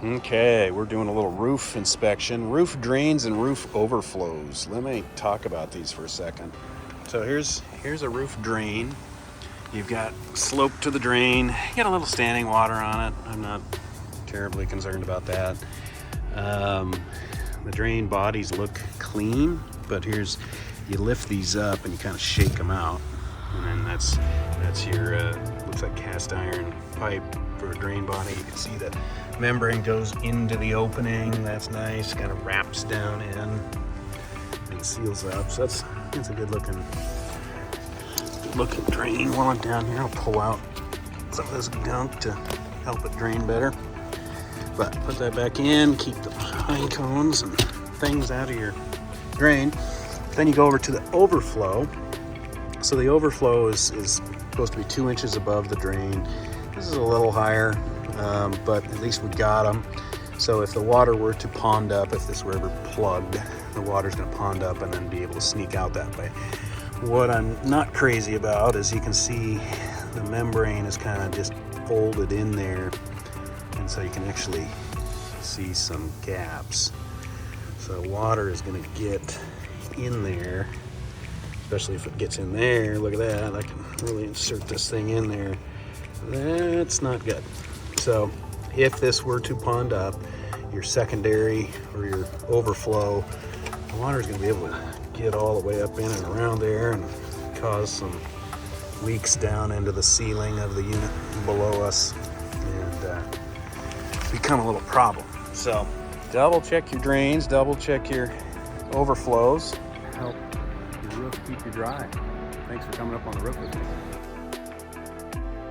Okay, we're doing a little roof inspection. Roof drains and roof overflows. Let me talk about these for a second. So here's a roof drain. You've got slope to the drain. You got a little standing water on it. I'm not terribly concerned about that. The drain bodies look clean, but you lift these up and you kind of shake them out, and then that's your looks like cast iron pipe for a drain body. You can see the membrane goes into the opening. That's nice. Kind of wraps down in and seals up. So that's a good looking drain. While I'm down here, I'll pull out some of this gunk to help it drain better. But put that back in, keep the pine cones and things out of your drain. Then you go over to the overflow. So the overflow is supposed to be 2 inches above the drain. This is a little higher, but at least we got them. So if the water were to pond up, if this were ever plugged, the water's gonna pond up and then be able to sneak out that way. What I'm not crazy about is you can see the membrane is kind of just folded in there, and so you can actually see some gaps. So water is gonna get in there, especially if it gets in there. Look at that, I can really insert this thing in there. That's not good. So if this were to pond up, your secondary or your overflow, the water is going to be able to get all the way up in and around there and cause some leaks down into the ceiling of the unit below us and become a little problem. So double check your drains, double check your overflows. Help your roof keep you dry. Thanks for coming up on the roof with me.